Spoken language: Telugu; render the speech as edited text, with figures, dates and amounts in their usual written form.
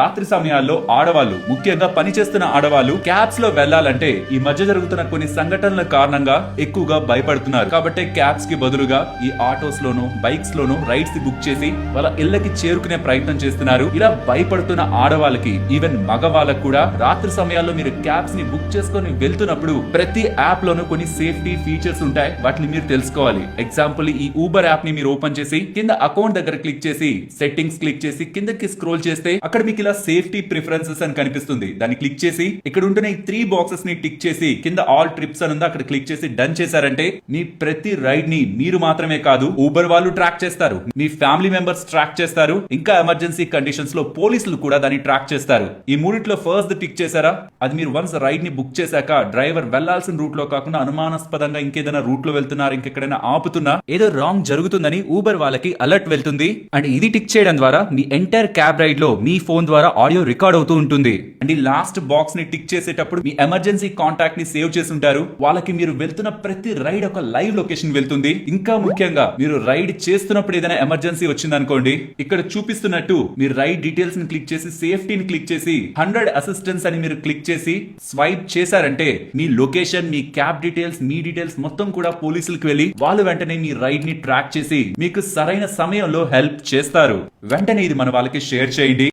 రాత్రి సమయాల్లో ఆడవాళ్ళు, ముఖ్యంగా పనిచేస్తున్న ఆడవాళ్ళు క్యాబ్స్ లో వెళ్లాలంటే ఈ మధ్య జరుగుతున్న కొన్ని సంఘటనల కారణంగా ఎక్కువగా భయపడుతున్నారు. కాబట్టి క్యాబ్స్ కి బదులుగా ఈ ఆటోస్ లోను, బైక్స్ లోను రైడ్స్ బుక్ చేసి వాళ్ళ ఇళ్లకి చేరుకునే ప్రయత్నం చేస్తున్నారు. ఇలా భయపడుతున్న ఆడవాళ్ళకి, ఈవెన్ మగవాళ్ళకు కూడా రాత్రి సమయాల్లో మీరు క్యాబ్స్ ని బుక్ చేసుకొని వెళ్తున్నప్పుడు ప్రతి యాప్ లోను కొన్ని సేఫ్టీ ఫీచర్స్ ఉంటాయి. వాటిని మీరు తెలుసుకోవాలి. ఎగ్జాంపుల్, ఈ ఊబర్ యాప్ ని మీరు ఓపెన్ చేసి కింద అకౌంట్ దగ్గర క్లిక్ చేసి సెట్టింగ్స్ క్లిక్ చేసి కిందకి స్క్రోల్ చేస్తే అక్కడ మీకు సేఫ్టీ ప్రిఫరెన్సెస్ అని కనిపిస్తుంది. దాన్ని క్లిక్ చేసి ఇక్కడ ఉంటున్న ఈ 3 బాక్సెస్ ని టిక్ చేసి కింద ఆల్ ట్రిప్స్ అని అక్కడ క్లిక్ చేసి డన్ చేశారంటే మీ ప్రతి రైడ్ ని మీరు మాత్రమే కాదు, ఊబర్ వాళ్ళు ట్రాక్ చేస్తారు, మీ ఫ్యామిలీ మెంబర్స్ ట్రాక్ చేస్తారు, ఇంకా ఎమర్జెన్సీ కండిషన్స్ లో పోలీసులు కూడా దాన్ని ట్రాక్ చేస్తారు. ఈ మూడిట్లో ఫస్ట్ టిక్ చేశారా, అది మీరు వన్స్ రైడ్ ని బుక్ చేశాక డ్రైవర్ వెళ్లాల్సిన రూట్ లో కాకుండా అనుమానాస్పదంగా ఇంకేదైనా రూట్ లో వెళ్తున్నారు, ఇంకెక్కడైనా ఆపుతున్నా ఏదో రాంగ్ జరుగుతుందని ఊబర్ వాళ్ళకి అలర్ట్ వెళ్తుంది. అండ్ ఇది టిక్ చేయడం ద్వారా మీ ఎంటైర్ క్యాబ్ రైడ్ లో మీ ఫోన్ ద్వారా ఆడియో రికార్డ్ అవుతూ ఉంటుంది. అండ్ ఈ లాస్ట్ బాక్స్ ని టిక్ చేసేటప్పుడు మీ ఎమర్జెన్సీ కాంటాక్ట్ ని సేవ్ చేసి ఉంటారు. వాళ్ళకి మీరు వెళ్తున్న ప్రతి రైడ్ ఒక లైవ్ లొకేషన్ వెళ్తుంది. ఇంకా ముఖ్యంగా మీరు రైడ్ చేస్తున్నప్పుడు ఏదైనా ఎమర్జెన్సీ వచ్చింది అనుకోండి, ఇక్కడ చూపిస్తున్నట్టు మీరు రైడ్ డీటెయిల్స్ ని క్లిక్ చేసి సేఫ్టీని క్లిక్ చేసి 100 అసిస్టెన్స్ అని మీరు క్లిక్ చేసి స్వైప్ చేశారంటే మీ లొకేషన్, మీ క్యాబ్ డీటెయిల్స్, మీ డీటెయిల్స్ మొత్తం కూడా పోలీసులకు వెళ్ళి వాళ్ళు వెంటనే మీ రైడ్ ని ట్రాక్ చేసి మీకు సరైన సమయంలో హెల్ప్ చేస్తారు. వెంటనే ఇది మన వాళ్ళకి షేర్ చేయండి.